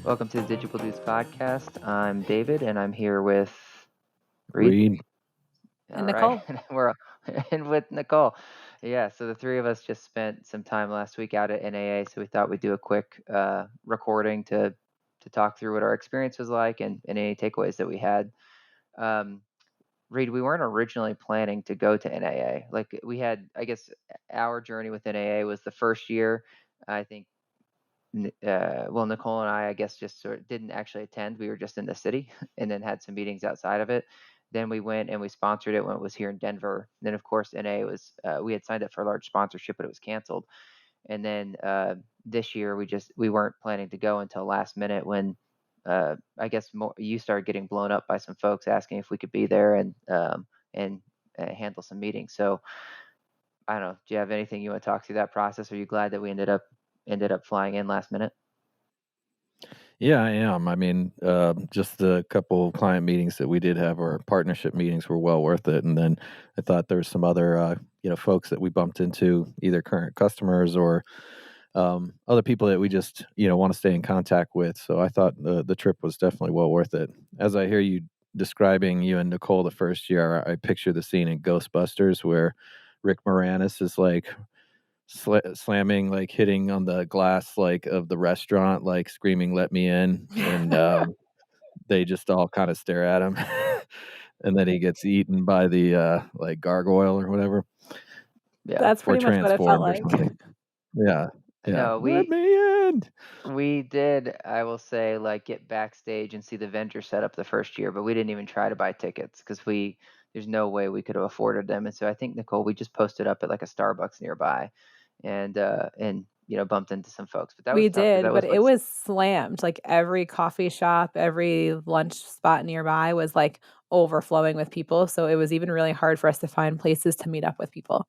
Welcome to the Digible Dudes podcast. I'm David, and I'm here with Reid. Reid. All And right, Nicole. we're and with Nicole. Yeah, so the three of us just spent some time last week out at NAA, so we thought we'd do a quick recording to talk through what our experience was like and any takeaways that we had. Reid, we weren't originally planning to go to NAA. Like we had, I guess, our journey with NAA was the first year. I think Nicole and I guess, just sort of didn't actually attend. We were just in the city and then had some meetings outside of it. Then we went and we sponsored it when it was here in Denver. And then, of course, NA was, we had signed up for a large sponsorship, but it was canceled. And then this year we weren't planning to go until last minute when I guess you started getting blown up by some folks asking if we could be there and handle some meetings. So I don't know. Do you have anything you want to talk through that process? Are you glad that we ended up flying in last minute? Yeah, I am. I mean, just the couple client meetings that we did have, or partnership meetings, were well worth it. And then I thought there was some other, folks that we bumped into, either current customers or other people that we just, want to stay in contact with. So I thought the trip was definitely well worth it. As I hear you describing you and Nicole the first year, I picture the scene in Ghostbusters where Rick Moranis is like slamming, like hitting on the glass, like of the restaurant, like screaming, "Let me in!" And they just all kind of stare at him, and then he gets eaten by the like gargoyle or whatever. Yeah. That's Or pretty much what it felt transformed or like. something. Yeah, yeah. No, Let me in. we did, I will say, like, get backstage and see the vendor set up the first year, but we didn't even try to buy tickets because there's no way we could have afforded them. And so I think, Nicole, we just posted up at like a Starbucks nearby and bumped into some folks. But that was We tough because did, that but was it what's was slammed. Like every coffee shop, every lunch spot nearby was like overflowing with people. So it was even really hard for us to find places to meet up with people.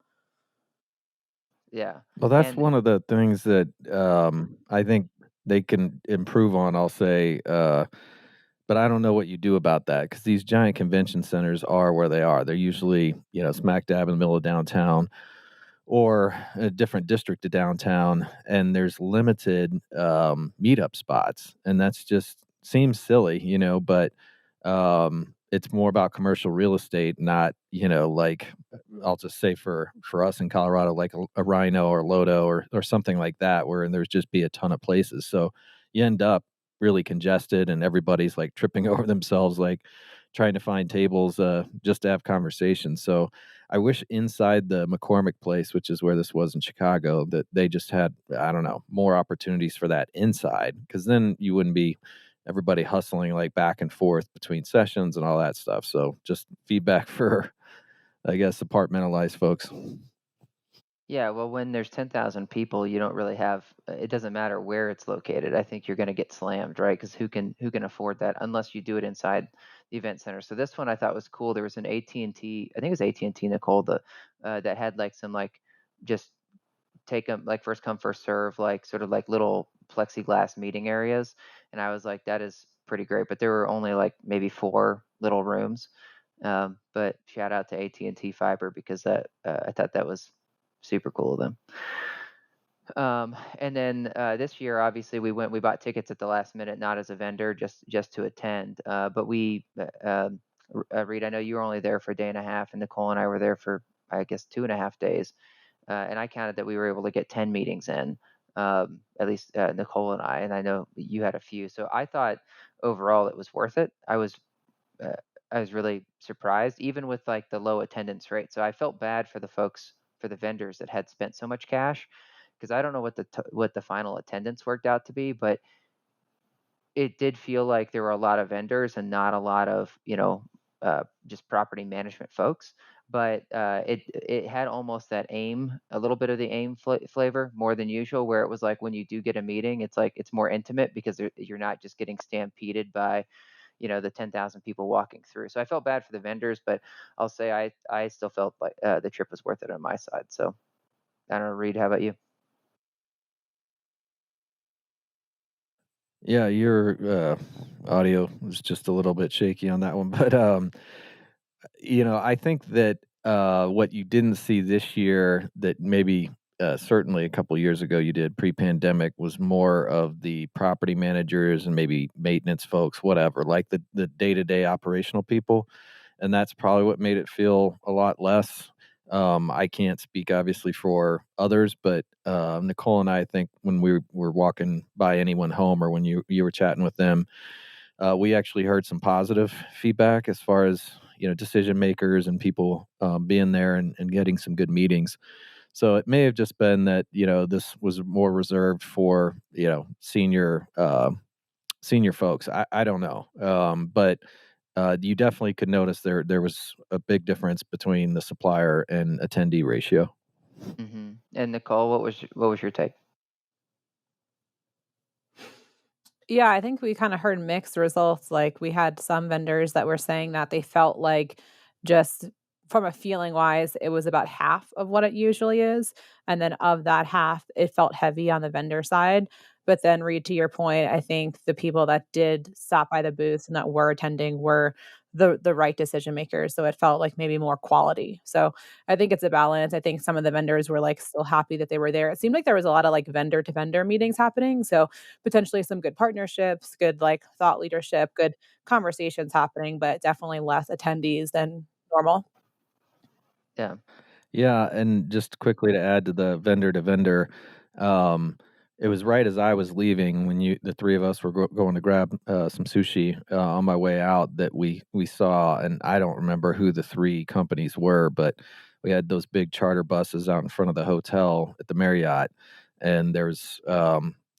yeah. Well, that's And one of the things that I think they can improve on, I'll say. But I don't know what you do about that, because these giant convention centers are where they are. They're usually, smack dab in the middle of downtown or a different district of downtown, and there's limited meetup spots. And that's just seems silly, but it's more about commercial real estate, not, like, I'll just say for us in Colorado, like a Rhino or Lodo or something like that, where there's just be a ton of places. So you end up really congested, and everybody's like tripping over themselves, like trying to find tables just to have conversations. So I wish inside the McCormick place, which is where this was in Chicago, that they just had, I don't know, more opportunities for that inside, because then you wouldn't be everybody hustling like back and forth between sessions and all that stuff. So just feedback for, I guess, Apartmentalize folks. yeah, well, when there's 10,000 people, you don't really have, it doesn't matter where it's located. I think you're going to get slammed, right? Because who can afford that unless you do it inside the event center. So this one I thought was cool. There was an AT&T, I think it was AT&T, Nicole, that had like some, like, just take them like first come first serve, like sort of like little plexiglass meeting areas. And I was like, that is pretty great. But there were only like maybe 4 little rooms. But shout out to AT&T Fiber because I thought that was super cool of them. And then this year, obviously, we bought tickets at the last minute, not as a vendor, just to attend. But Reid, I know you were only there for a day and a half, and Nicole and I were there for, I guess, 2.5 days. And I counted that we were able to get 10 meetings in, at least Nicole and I know you had a few. So I thought overall it was worth it. Uh, I was really surprised, even with like the low attendance rate. So I felt bad for the vendors that had spent so much cash, because I don't know what the final attendance worked out to be, but it did feel like there were a lot of vendors and not a lot of just property management folks. But it had almost that AIM, a little bit of the AIM flavor more than usual, where it was like when you do get a meeting, it's like it's more intimate because you're not just getting stampeded by the 10,000 people walking through. So I felt bad for the vendors, but I'll say I still felt like the trip was worth it on my side. So I don't know, Reid, how about you? Yeah, your audio was just a little bit shaky on that one, but I think that what you didn't see this year that maybe certainly a couple years ago you did pre-pandemic was more of the property managers and maybe maintenance folks, whatever, like the day-to-day operational people. And that's probably what made it feel a lot less. I can't speak obviously for others, but Nicole and I think when we were walking by anyone home or when you were chatting with them, we actually heard some positive feedback as far as decision makers and people being there and getting some good meetings. So it may have just been that this was more reserved for senior folks. I don't know, but you definitely could notice there was a big difference between the supplier and attendee ratio. And Nicole, what was your take? Yeah, I think we kinda heard mixed results, like, we had some vendors that were saying that they felt like just from a feeling wise, it was about half of what it usually is, and then of that half, it felt heavy on the vendor side, but then Reed, to your point, I think the people that did stop by the booth and that were attending were the right decision makers, so it felt like maybe more quality. So, I think it's a balance. I think some of the vendors were, like, still happy that they were there. It seemed like there was a lot of, like, vendor to vendor meetings happening, so potentially some good partnerships, good, like, thought leadership, good conversations happening, but definitely less attendees than normal. Yeah. Yeah, and just quickly to add to vendor, um, it was right as I was leaving when the three of us were going to grab some sushi on my way out that we saw, and I don't remember who the three companies were, but we had those big charter buses out in front of the hotel at the Marriott, and there's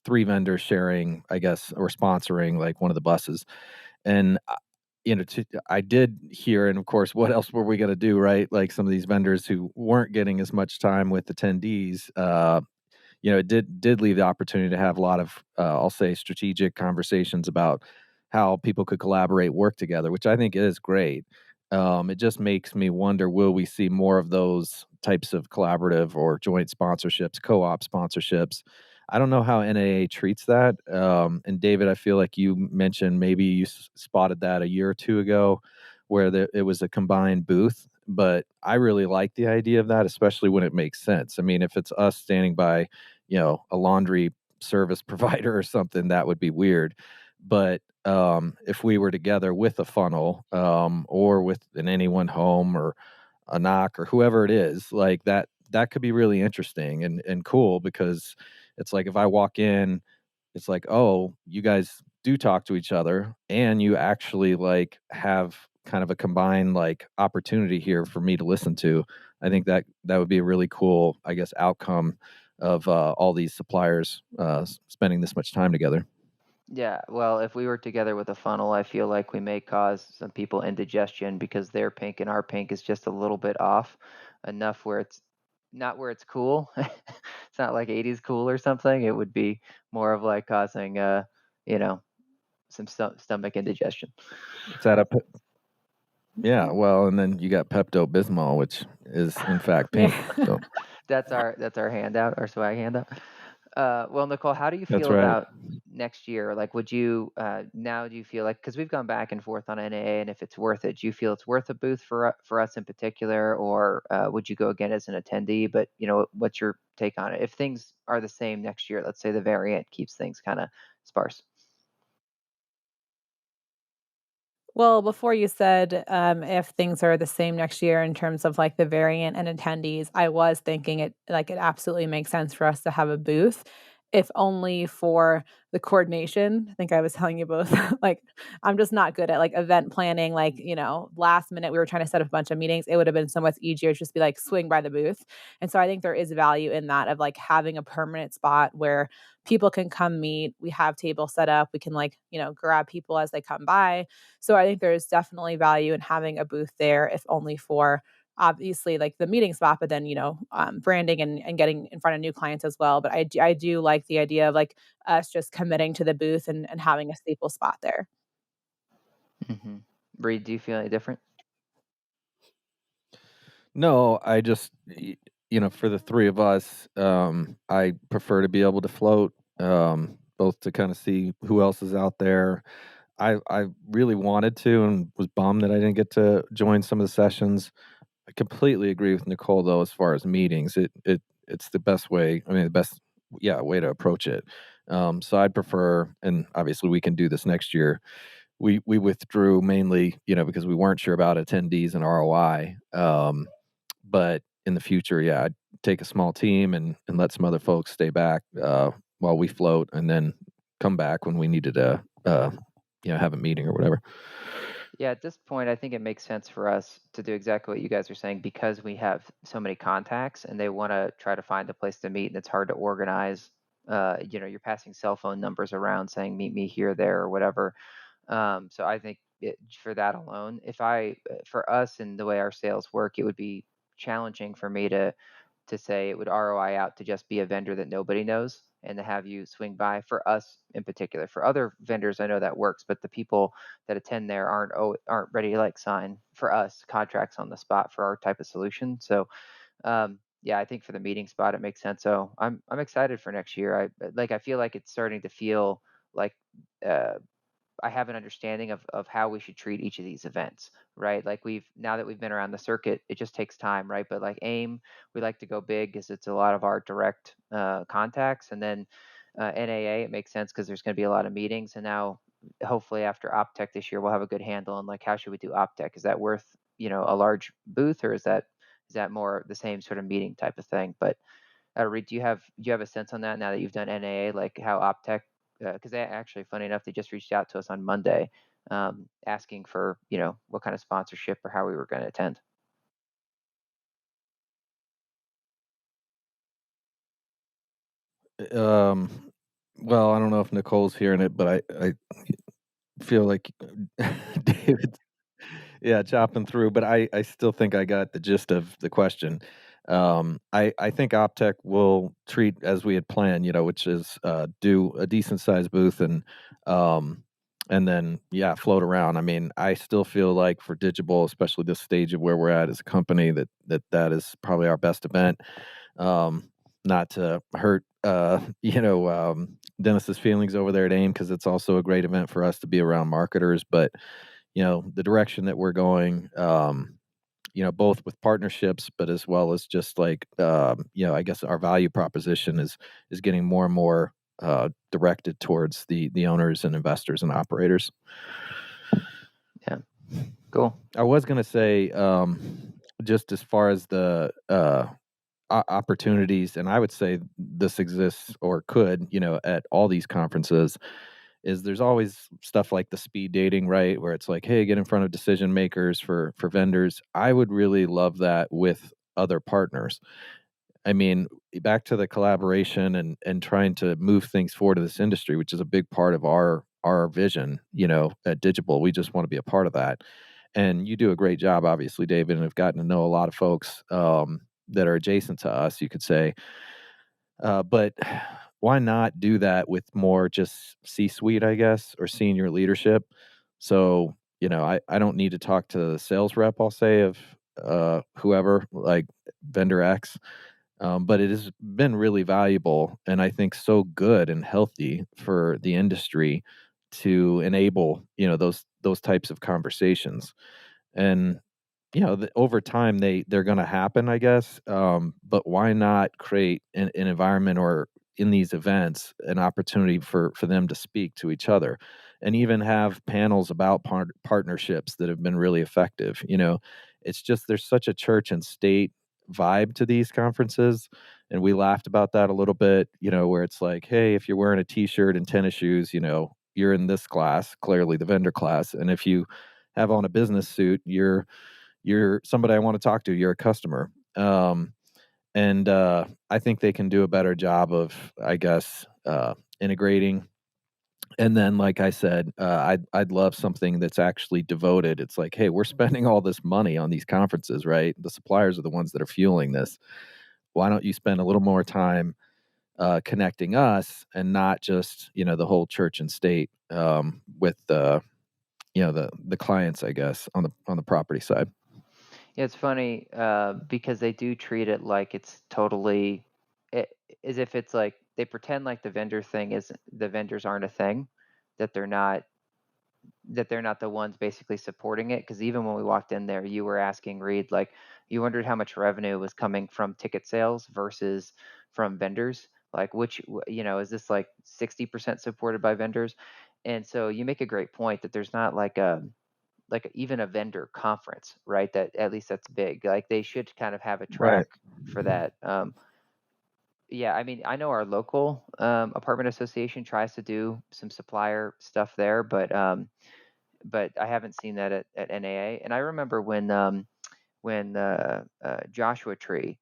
three vendors sharing, I guess, or sponsoring like one of the buses, and I did hear, and of course, what else were we going to do, right? Like some of these vendors who weren't getting as much time with attendees, it did leave the opportunity to have a lot of, I'll say, strategic conversations about how people could collaborate, work together, which I think is great. It just makes me wonder: will we see more of those types of collaborative or joint sponsorships, co-op sponsorships? I don't know how NAA treats that. And David, I feel like you mentioned maybe you spotted that a year or two ago, where it was a combined booth. But I really like the idea of that, especially when it makes sense. I mean, if it's us standing by a laundry service provider or something, that would be weird. But if we were together with a funnel or with an anyone home or a knock or whoever it is, like that could be really interesting and cool because it's like if I walk in, it's like, oh, you guys do talk to each other and you actually like have kind of a combined like opportunity here for me to listen to. I think that would be a really cool, I guess, outcome of all these suppliers spending this much time together. Yeah, well, if we were together with a funnel, I feel like we may cause some people indigestion because their pink and our pink is just a little bit off, enough where it's not where it's cool. It's not like 80s cool or something. It would be more of like causing, you know, some stomach indigestion. Is that a Yeah, well, and then you got Pepto Bismol, which is in fact Yeah. pink. So That's our handout, our swag handout. Well, Nicole, how do you that's feel right. about next year? Like, would you now? Do you feel like because we've gone back and forth on NAA, and if it's worth it, do you feel it's worth a booth for us in particular, or would you go again as an attendee? But what's your take on it? If things are the same next year, let's say the variant keeps things kind of sparse. Well, before you said, if things are the same next year in terms of, like, the variant and attendees, I was thinking it absolutely makes sense for us to have a booth, if only for the coordination. I think I was telling you both, like, I'm just not good at, like, event planning, like, last minute, we were trying to set up a bunch of meetings, it would have been so much easier to just be like, swing by the booth, and so I think there is value in that of, like, having a permanent spot where people can come meet, we have tables set up, we can, like, grab people as they come by, so I think there's definitely value in having a booth there, if only for obviously like the meeting spot, but then, branding and getting in front of new clients as well. But I do like the idea of like us just committing to the booth and having a staple spot there. hmm Reed, do you feel any different? No, I just for the three of us, I prefer to be able to float, both to kind of see who else is out there. I really wanted to and was bummed that I didn't get to join some of the sessions. I completely agree with Nicole though, as far as meetings. it's the best way. I mean, the best, yeah, way to approach it. So I'd prefer, and obviously we can do this next year. We withdrew mainly, because we weren't sure about attendees and ROI. But in the future, yeah, I'd take a small team and let some other folks stay back while we float, and then come back when we needed to, have a meeting or whatever. Yeah, at this point, I think it makes sense for us to do exactly what you guys are saying because we have so many contacts and they want to try to find a place to meet and it's hard to organize. You're passing cell phone numbers around saying meet me here, there, or whatever. So I think for that alone, for us and the way our sales work, it would be challenging for me to say it would ROI out to just be a vendor that nobody knows and to have you swing by for us in particular. For other vendors, I know that works, but the people that attend there aren't ready to like sign for us contracts on the spot for our type of solution. So yeah, I think for the meeting spot it makes sense. So I'm excited for next year. I feel like it's starting to feel like uh, I have an understanding of how we should treat each of these events, right? Like now that we've been around the circuit, it just takes time, right? But like AIM, we like to go big because it's a lot of our direct contacts, and then NAA, it makes sense because there's going to be a lot of meetings, and now hopefully after OpTech this year, we'll have a good handle on like how should we do OpTech? Is that worth a large booth, or is that more the same sort of meeting type of thing? But Reid, do you have a sense on that now that you've done NAA, like how OpTech? Because they actually, funny enough, they just reached out to us on Monday, asking for what kind of sponsorship or how we were going to attend. Um, well, I don't know if Nicole's hearing it, but I feel like David, yeah, chopping through, but I still think I got the gist of the question. I think OpTech will treat as we had planned, which is do a decent sized booth um, and then yeah, float around. I mean, I still feel like for Digible, especially this stage of where we're at as a company, that is probably our best event. Um, Not to hurt, Dennis's feelings over there at AIM, because it's also a great event for us to be around marketers, but the direction that we're going, both with partnerships, but as well as just like, I guess our value proposition is getting more and more directed towards the owners and investors and operators. Yeah, cool. I was going to say, just as far as the opportunities, and I would say this exists or could, at all these conferences, is there's always stuff like the speed dating, right? Where it's like, hey, get in front of decision makers for vendors. I would really love that with other partners. I mean, back to the collaboration and trying to move things forward in this industry, which is a big part of our vision, at Digital. We just want to be a part of that. And you do a great job, obviously, David, and have gotten to know a lot of folks that are adjacent to us, you could say. But why not do that with more just C-suite, I guess, or senior leadership? So, I don't need to talk to the sales rep, I'll say, of whoever, like vendor X. But it has been really valuable and I think so good and healthy for the industry to enable, those types of conversations. And over time they're going to happen, I guess. But why not create an environment, or in these events, an opportunity for them to speak to each other, and even have panels about partnerships that have been really effective. It's just there's such a church and state vibe to these conferences, and we laughed about that a little bit. Where it's like, hey, if you're wearing a t-shirt and tennis shoes, you're in this class, clearly the vendor class, and if you have on a business suit, you're somebody I want to talk to. You're a customer. And I think they can do a better job of, I guess, integrating. And then, like I said, I'd love something that's actually devoted. It's like, hey, we're spending all this money on these conferences, right? The suppliers are the ones that are fueling this. Why don't you spend a little more time connecting us, and not just the whole church and state, with the clients, I guess, on the property side. Yeah, it's funny because they do treat it like it's totally, it, as if it's like they pretend like the vendors aren't a thing, that they're not the ones basically supporting it. Because even when we walked in there, you were asking Reid, like, you wondered how much revenue was coming from ticket sales versus from vendors. Like, is this like 60% supported by vendors? And so you make a great point that there's not like even a vendor conference, right? That at least that's big. Like they should kind of have a Right. track for that. Yeah, I mean, I know our local apartment association tries to do some supplier stuff there, but I haven't seen that at NAA. And I remember when Joshua Tree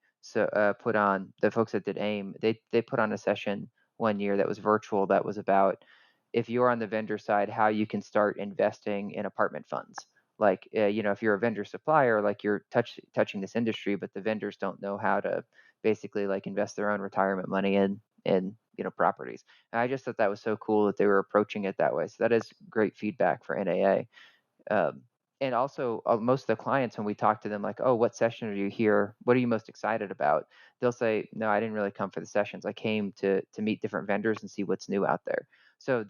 put on, the folks that did AIM, they put on a session one year that was virtual, that was about, if you're on the vendor side, how you can start investing in apartment funds. Like if you're a vendor supplier, like you're touching this industry, but the vendors don't know how to basically like invest their own retirement money in properties. And I just thought that was so cool that they were approaching it that way. So that is great feedback for NAA. Um, and also, most of the clients, when we talk to them, like, oh, what session are you here? What are you most excited about? They'll say, no, I didn't really come for the sessions. I came to meet different vendors and see what's new out there. So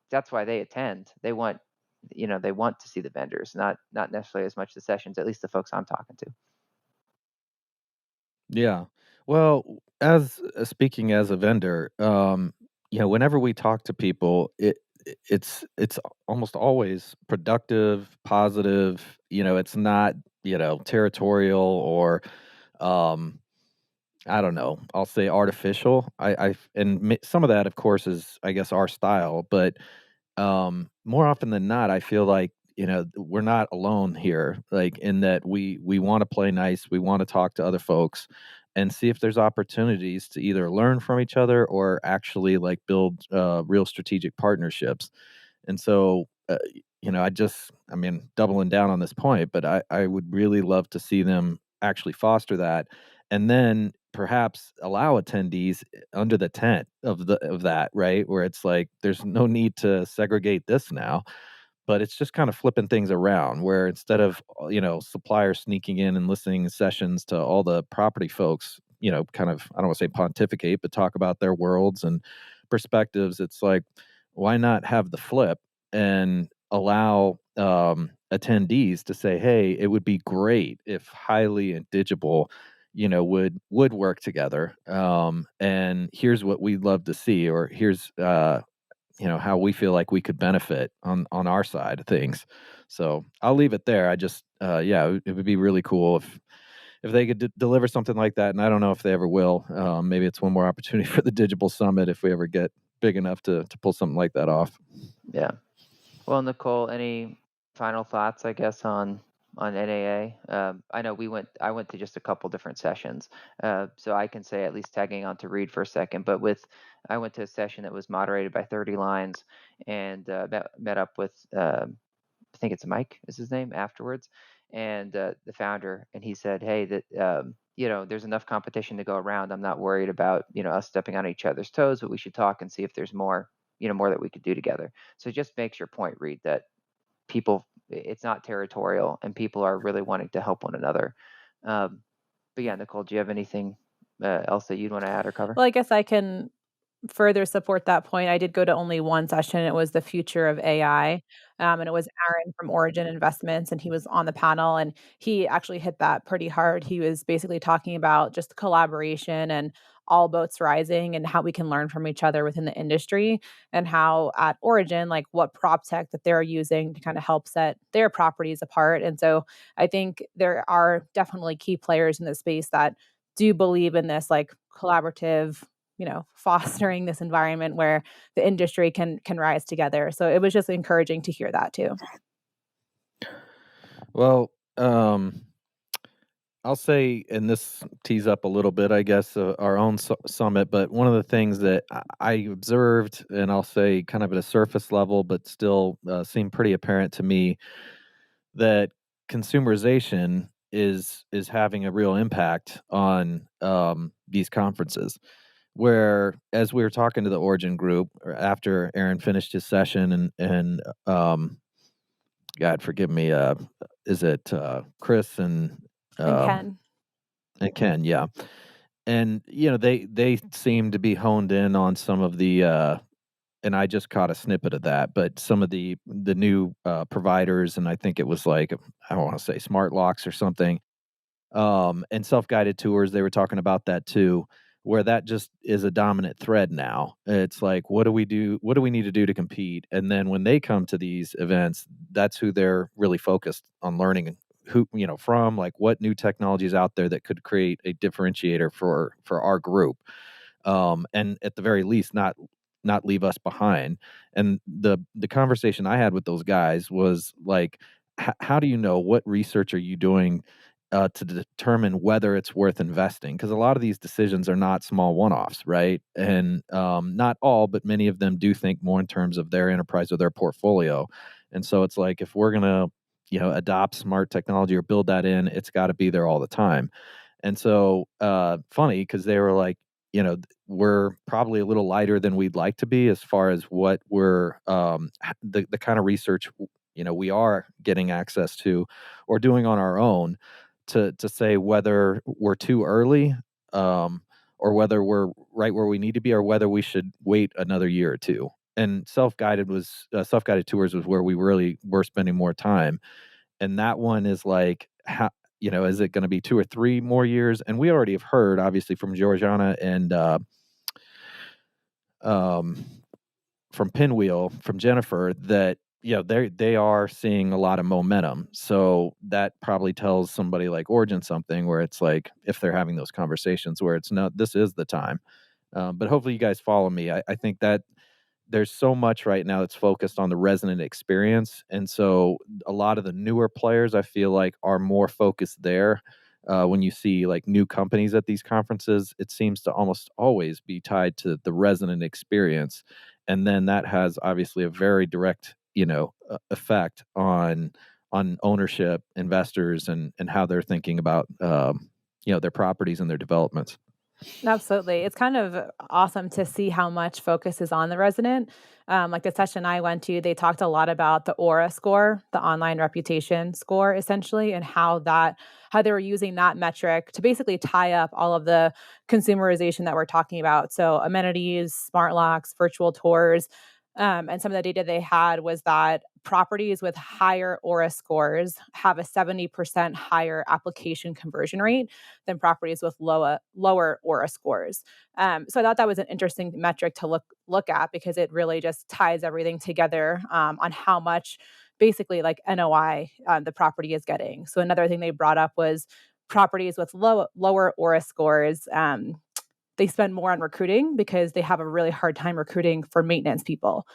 that's why they attend. They want to see the vendors, not necessarily as much the sessions, at least the folks I'm talking to. Yeah. Well, as speaking as a vendor, whenever we talk to people, it's almost always productive, positive. It's not territorial or um, I don't know. I'll say artificial. Some of that, of course, is I guess our style, but more often than not, I feel like, we're not alone here, like in that we want to play nice, we want to talk to other folks and see if there's opportunities to either learn from each other or actually like build real strategic partnerships. And so, I mean, doubling down on this point, but I would really love to see them actually foster that and then perhaps allow attendees under the tent of that, right? Where it's like there's no need to segregate this now, but it's just kind of flipping things around where instead of, suppliers sneaking in and listening to sessions to all the property folks, kind of, I don't want to say pontificate, but talk about their worlds and perspectives. It's like, why not have the flip and allow attendees to say, hey, it would be great if Highly and Digible, would work together. And here's what we'd love to see, or here's how we feel like we could benefit on our side of things. So I'll leave it there. I just yeah, it would be really cool if they could deliver something like that, and I don't know if they ever will. Maybe it's one more opportunity for the Digital Summit if we ever get big enough to pull something like that off. Yeah. Well, Nicole, any final thoughts, I guess, on NAA? I know I went to just a couple different sessions, so I can say, at least tagging on to Reid for a second. But I went to a session that was moderated by 30 Lines, and met up with I think it's Mike is his name afterwards, and the founder, and he said, hey, that there's enough competition to go around. I'm not worried about us stepping on each other's toes, but we should talk and see if there's more that we could do together. So it just makes your point, Reid, that it's not territorial and people are really wanting to help one another. But yeah, Nicole, do you have anything else that you'd want to add or cover? Well, I guess I can further support that point. I did go to only one session. It was the future of AI, and it was Aaron from Origin Investments, and he was on the panel, and he actually hit that pretty hard. He was basically talking about just collaboration and all boats rising and how we can learn from each other within the industry, and how at Origin, like what prop tech that they're using to kind of help set their properties apart. And so I think there are definitely key players in this space that do believe in this like collaborative, fostering this environment where the industry can rise together. So it was just encouraging to hear that too. Well, I'll say, and this tees up a little bit, I guess, our own summit. But one of the things that I observed, and I'll say kind of at a surface level, but still seemed pretty apparent to me, that consumerization is having a real impact on these conferences. Where, as we were talking to the Origin group or after Aaron finished his session, and God forgive me, is it Chris And um, Ken. and Ken? Yeah, and they seem to be honed in on some of the and I just caught a snippet of that, but some of the new providers, and I think it was like, I don't want to say smart locks or something, And self-guided tours, they were talking about that too, where that just is a dominant thread now. It's like, what do we do? What do we need to do to compete? And then when they come to these events, that's who they're really focused on learning who, from, like, what new technology is out there that could create a differentiator for our group, and at the very least not leave us behind. And the conversation I had with those guys was like, how do you know, what research are you doing to determine whether it's worth investing? Because a lot of these decisions are not small one-offs, right? And not all, but many of them do think more in terms of their enterprise or their portfolio. And so it's like, if we're gonna adopt smart technology or build that in, it's got to be there all the time. And so, funny, because they were like, we're probably a little lighter than we'd like to be as far as what we're, the kind of research, we are getting access to or doing on our own to say whether we're too early, or whether we're right where we need to be, or whether we should wait another year or two. And self-guided tours was where we really were spending more time. And that one is like, how, is it going to be 2 or 3 more years? And we already have heard, obviously, from Georgiana and um, from Pinwheel, from Jennifer, that they are seeing a lot of momentum. So that probably tells somebody like Origin something, where it's like, if they're having those conversations, where it's not, this is the time. But hopefully you guys follow me. I think that there's so much right now that's focused on the resident experience. And so a lot of the newer players, I feel like, are more focused there. When you see like new companies at these conferences, it seems to almost always be tied to the resident experience. And then that has obviously a very direct, effect on ownership, investors, and how they're thinking about, their properties and their developments. Absolutely. It's kind of awesome to see how much focus is on the resident. Like the session I went to, they talked a lot about the Aura score, the online reputation score, essentially, and how they were using that metric to basically tie up all of the consumerization that we're talking about. So amenities, smart locks, virtual tours. And some of the data they had was that properties with higher Aura scores have a 70% higher application conversion rate than properties with lower Aura scores. So I thought that was an interesting metric to look at, because it really just ties everything together, on how much basically like NOI the property is getting. So another thing they brought up was properties with lower Aura scores. They spend more on recruiting because they have a really hard time recruiting for maintenance people.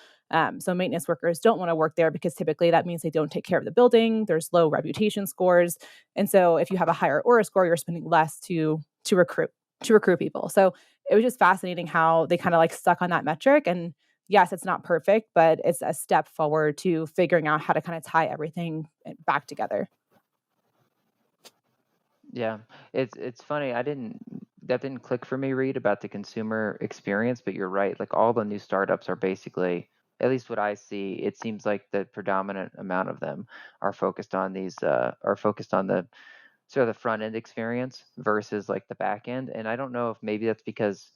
So maintenance workers don't want to work there because typically that means they don't take care of the building. There's low reputation scores, and so if you have a higher Aura score, you're spending less to recruit people. So it was just fascinating how they kind of like stuck on that metric. And yes, it's not perfect, but it's a step forward to figuring out how to kind of tie everything back together. Yeah, it's funny. That didn't click for me, Reid, about the consumer experience, but you're right. Like all the new startups are basically, at least what I see, it seems like the predominant amount of them are focused on the sort of the front end experience versus like the back end. And I don't know if maybe that's because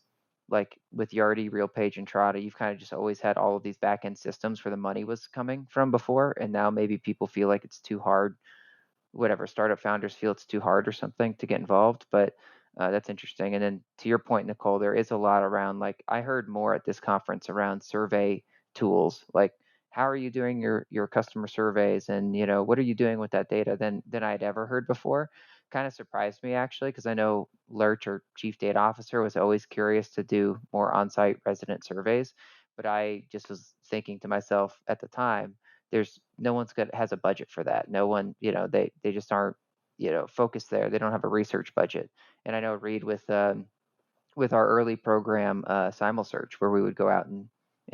like with Yardi, RealPage, and Trada, you've kind of just always had all of these back end systems where the money was coming from before, and now maybe people feel like it's too hard, whatever, startup founders feel it's too hard or something to get involved. But that's interesting. And then to your point, Nicole, there is a lot around, like I heard more at this conference around survey tools, like how are you doing your customer surveys, and what are you doing with that data, than I'd ever heard before. Kind of surprised me actually, because I know Lurch, or chief data officer, was always curious to do more on-site resident surveys. But I just was thinking to myself at the time, there's no one's got has a budget for that. No one, they just aren't, focused there. They don't have a research budget. And I know, Reid, with our early program, Simul Search, where we would go out and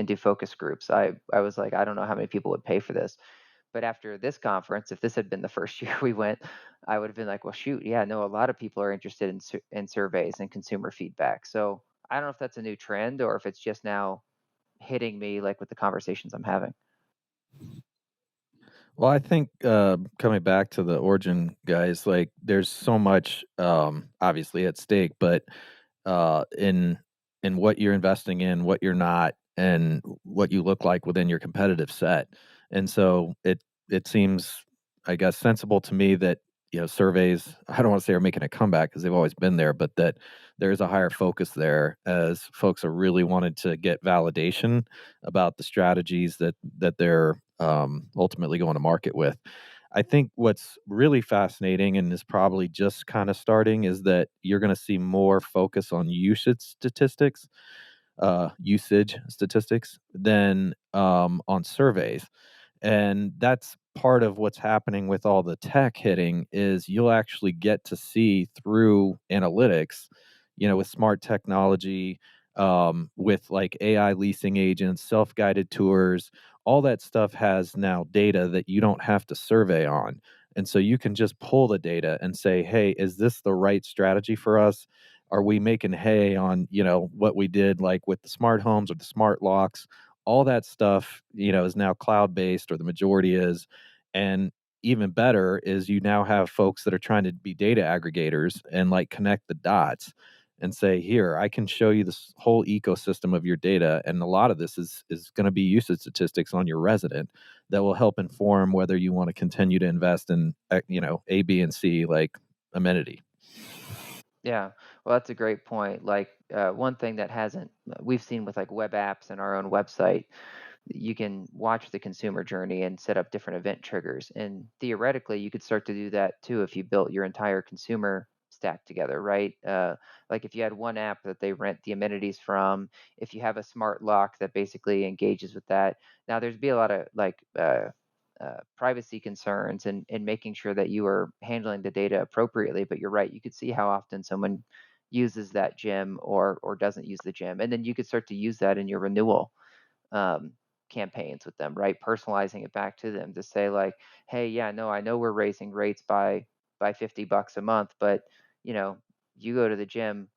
do focus groups. I was like, I don't know how many people would pay for this. But after this conference, if this had been the first year we went, I would have been like, well, shoot, yeah, no, a lot of people are interested in surveys and consumer feedback. So I don't know if that's a new trend or if it's just now hitting me like with the conversations I'm having. Well, I think, coming back to the Origin guys, like there's so much, obviously at stake, but in what you're investing in, what you're not, and what you look like within your competitive set. And so it seems, I guess, sensible to me that surveys, I don't want to say are making a comeback because they've always been there, but that there's a higher focus there as folks are really wanted to get validation about the strategies that they're ultimately going to market with. I think what's really fascinating and is probably just kind of starting is that you're going to see more focus on usage statistics than on surveys. And that's part of what's happening with all the tech hitting is you'll actually get to see through analytics, with smart technology, with like AI leasing agents, self-guided tours, all that stuff has now data that you don't have to survey on. And so you can just pull the data and say, hey, is this the right strategy for us? Are we making hay on, what we did like with the smart homes or the smart locks? All that stuff, is now cloud based, or the majority is. And even better is you now have folks that are trying to be data aggregators and like connect the dots and say, here, I can show you this whole ecosystem of your data. And a lot of this is going to be usage statistics on your resident that will help inform whether you want to continue to invest in, A, B, and C, like amenity. Yeah, well, that's a great point. Like, one thing that hasn't we've seen with like web apps and our own website, you can watch the consumer journey and set up different event triggers. And theoretically, you could start to do that too if you built your entire consumer stack together, right? Like if you had one app that they rent the amenities from, if you have a smart lock that basically engages with that. Now, there's be a lot of like privacy concerns and making sure that you are handling the data appropriately. But you're right, you could see how often someone uses that gym or doesn't use the gym, and then you could start to use that in your renewal um, campaigns with them, right? Personalizing it back to them to say like, hey, yeah, no, I know we're raising rates by $50 a month, but you know, you go to the gym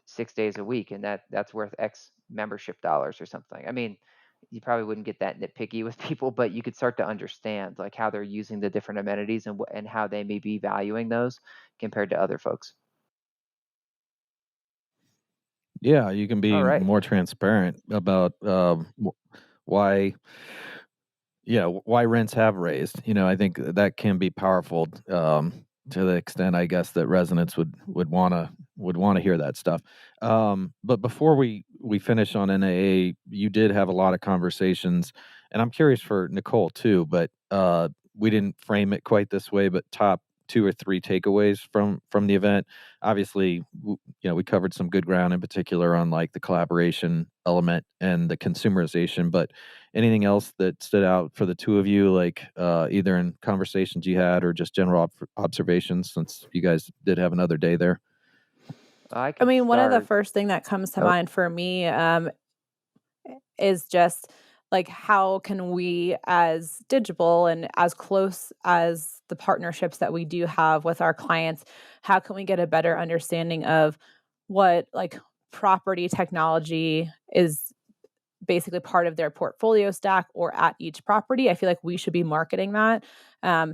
6 days a week, and that's worth X membership dollars or something. I mean, you probably wouldn't get that nitpicky with people, but you could start to understand like how they're using the different amenities and how they may be valuing those compared to other folks. Yeah, you can All be right. more transparent about why why rents have raised. I think that can be powerful, to the extent, I guess, that residents would wanna hear that stuff. But before we finish on NAA, you did have a lot of conversations, and I'm curious for Nicole too, but, we didn't frame it quite this way, but top 2 or 3 takeaways from the event. Obviously, we covered some good ground, in particular on, like, the collaboration element and the consumerization, but anything else that stood out for the 2 of you, like, either in conversations you had or just general observations, since you guys did have another day there? I I can mean, one of the start. first thing that comes to Oh, mind for me, is just like how can we as Digible and as close as the partnerships that we do have with our clients, how can we get a better understanding of what like property technology is basically part of their portfolio stack or at each property? I feel like we should be marketing that.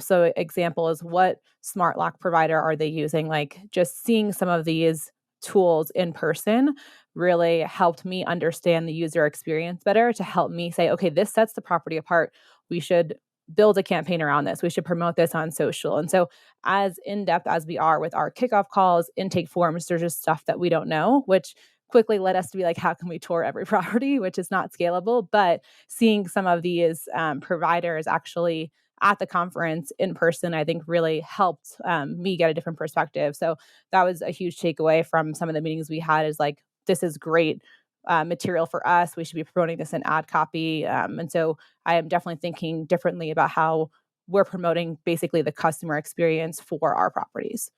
So example is what smart lock provider are they using? Like just seeing some of these tools in person really helped me understand the user experience better to help me say, okay, this sets the property apart. We should build a campaign around this. We should promote this on social. And so, as in depth as we are with our kickoff calls, intake forms, there's just stuff that we don't know, which quickly led us to be like, how can we tour every property, which is not scalable. But seeing some of these providers actually at the conference in person, I think really helped me get a different perspective. So that was a huge takeaway from some of the meetings we had is like, this is great material for us. We should be promoting this in ad copy. And so I am definitely thinking differently about how we're promoting basically the customer experience for our properties.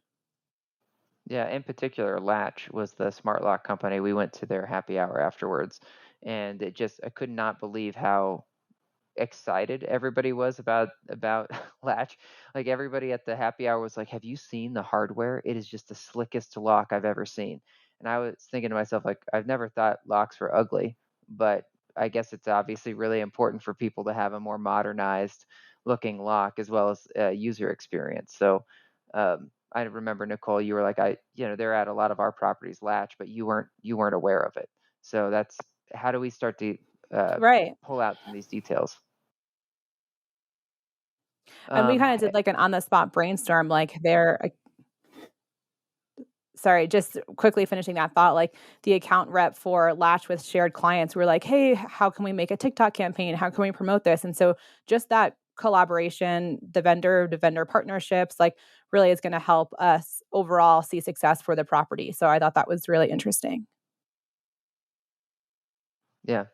yeah, in particular, Latch was the smart lock company. We went to their happy hour afterwards, and I could not believe how excited everybody was about Latch. Like everybody at the happy hour was like, "Have you seen the hardware? It is just the slickest lock I've ever seen." And I was thinking to myself, like, I've never thought locks were ugly, but I guess it's obviously really important for people to have a more modernized looking lock as well as user experience. So I remember Nicole, you were like, they're at a lot of our properties Latch, but you weren't aware of it. So that's how do we start to uh, Right. pull out some of these details? And we kinda Eh did, like, an on-the-spot brainstorm, like, sorry, just quickly finishing that thought, like, the account rep for Latch with shared clients were like, "Hey, how can we make a TikTok campaign? How can we promote this?" And so just that collaboration, the vendor-to-vendor partnerships, like, really is gonna help us overall see success for the property. So I thought that was really interesting. yeah.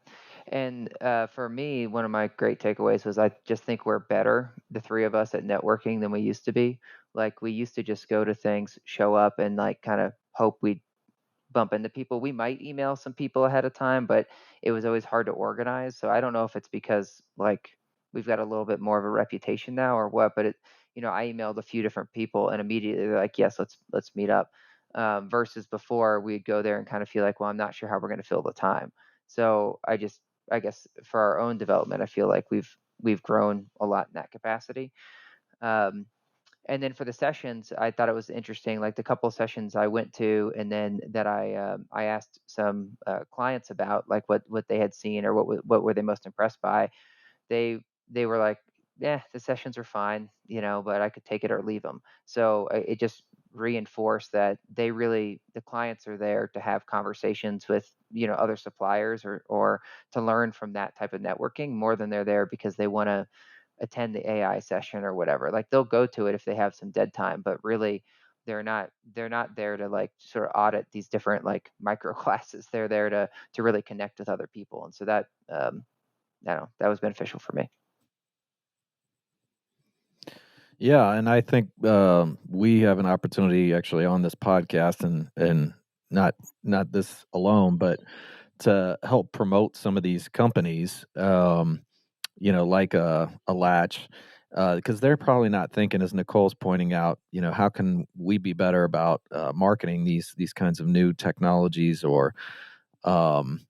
And for me, one of my great takeaways was I just think we're better, the three of us, at networking than we used to be. Like we used to just go to things, show up, and like kind of hope we'd bump into people. We might email some people ahead of time, but it was always hard to organize. So I don't know if it's because like we've got a little bit more of a reputation now or what, but I emailed a few different people and immediately they're like, yes, let's meet up. Versus before we'd go there and kind of feel like, well, I'm not sure how we're going to fill the time. So I guess for our own development, I feel like we've grown a lot in that capacity. Um, and then for the sessions, I thought it was interesting. Like the couple of sessions I went to, and then that I asked some clients about, like what they had seen or what were they most impressed by. They were like, yeah, the sessions are fine, but I could take it or leave them. So it just reinforced that the clients are there to have conversations with other suppliers or to learn from that type of networking more than they're there because they want to attend the AI session or whatever. Like they'll go to it if they have some dead time, but really they're not there to like sort of audit these different like micro classes. They're there to really connect with other people. And so that I don't know, that was beneficial for me. Yeah, and I think we have an opportunity actually on this podcast, and not not this alone, but to help promote some of these companies, like a Latch, because they're probably not thinking, as Nicole's pointing out, how can we be better about marketing these kinds of new technologies or um,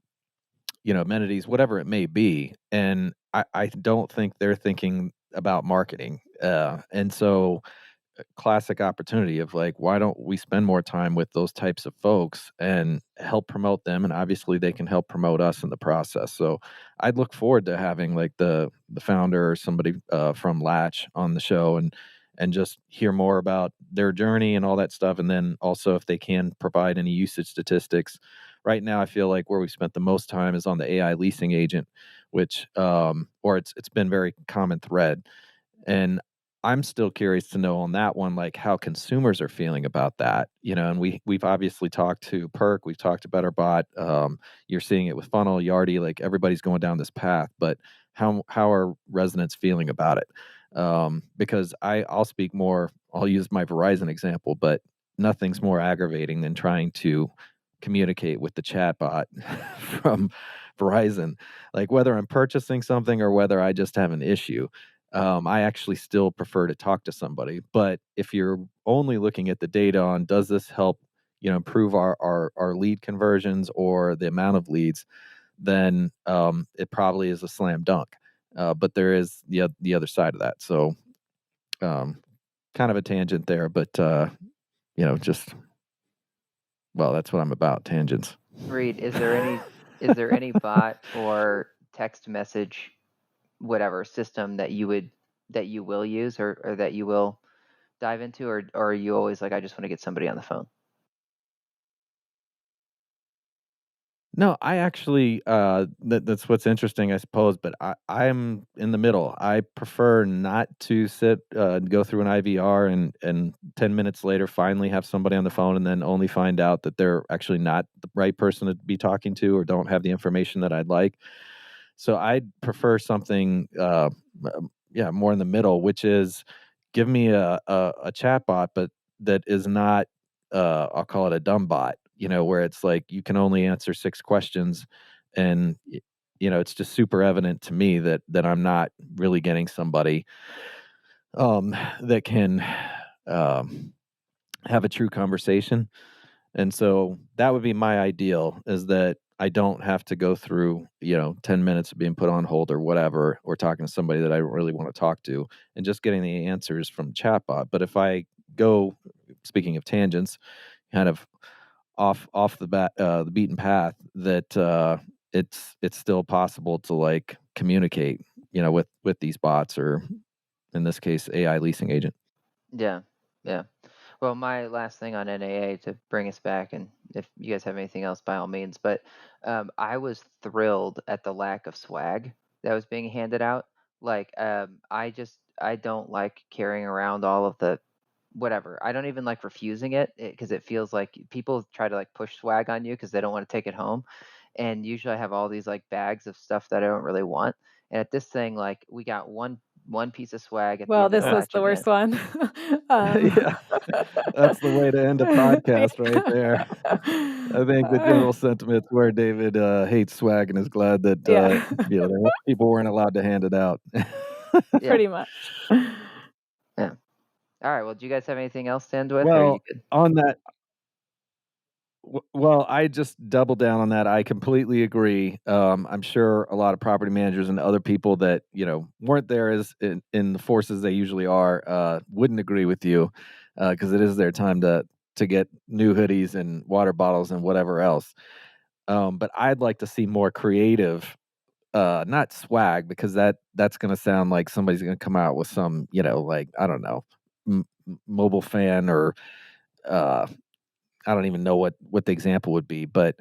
amenities, whatever it may be. And I don't think they're thinking about marketing. And so classic opportunity of like, why don't we spend more time with those types of folks and help promote them? And obviously they can help promote us in the process. So I'd look forward to having like the founder or somebody from Latch on the show and just hear more about their journey and all that stuff. And then also if they can provide any usage statistics. Right now, I feel like where we spent the most time is on the AI leasing agent, which or it's been very common thread. And I'm still curious to know on that one, like how consumers are feeling about that, and we've obviously talked to Perk, we've talked to BetterBot, you're seeing it with Funnel, Yardi, like everybody's going down this path, but how are residents feeling about it? Because I'll speak more, I'll use my Verizon example, but nothing's more aggravating than trying to communicate with the chatbot from Verizon, like whether I'm purchasing something or whether I just have an issue. I actually still prefer to talk to somebody. But if you're only looking at the data on does this help, improve our lead conversions or the amount of leads, then it probably is a slam dunk. But there is the other side of that. So um, kind of a tangent there, but just well, that's what I'm about, tangents. Reid, is there any bot or text message, whatever system that you will use or that you will dive into, or are you always like, I just want to get somebody on the phone? No, I actually that's what's interesting, I suppose, but I'm in the middle. I prefer not to go through an IVR and 10 minutes later finally have somebody on the phone and then only find out that they're actually not the right person to be talking to or don't have the information that I'd like. So I'd prefer something yeah, more in the middle, which is give me a chat bot, but that is not I'll call it a dumb bot, where it's like you can only answer 6 questions and it's just super evident to me that I'm not really getting somebody that can um have a true conversation. And so that would be my ideal, is that I don't have to go through, 10 minutes of being put on hold or whatever, or talking to somebody that I don't really want to talk to and just getting the answers from chatbot. But if I go, speaking of tangents, kind of off the beaten path, that it's still possible to like communicate, with these bots or in this case, AI leasing agent. Yeah, yeah. Well, my last thing on NAA to bring us back, and if you guys have anything else, by all means. But I was thrilled at the lack of swag that was being handed out. Like, I don't like carrying around all of the whatever. I don't even like refusing it because it feels like people try to like push swag on you because they don't want to take it home. And usually I have all these like bags of stuff that I don't really want. And at this thing, like we got one piece of swag at the Well, end of the this was latch the worst event. one. Um Yeah, that's the way to end a podcast right there. I think the general sentiment's where David hates swag and is glad that Yeah. people weren't allowed to hand it out. Yeah, Pretty much. yeah. All right. Well, do you guys have anything else to end with, or are you Well, good? on that, well, I just double down on that. I completely agree. I'm sure a lot of property managers and other people that weren't there as in the forces they usually are wouldn't agree with you because it is their time to get new hoodies and water bottles and whatever else. But I'd like to see more creative, not swag, because that's going to sound like somebody's going to come out with some, like I don't know, mobile fan or uh, I don't even know what the example would be, but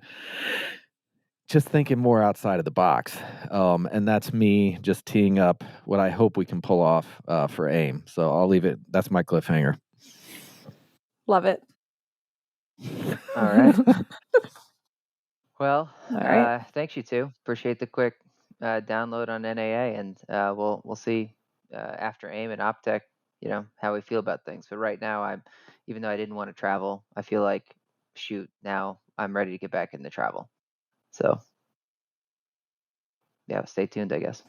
just thinking more outside of the box. And that's me just teeing up what I hope we can pull off for AIM. So I'll leave it. That's my cliffhanger. Love it. All right. Well, All right. thanks you two. Appreciate the quick download on NAA, and we'll see after AIM and OpTech, how we feel about things. But right now, even though I didn't want to travel, I feel like shoot, now I'm ready to get back into travel. So yeah, stay tuned, I guess.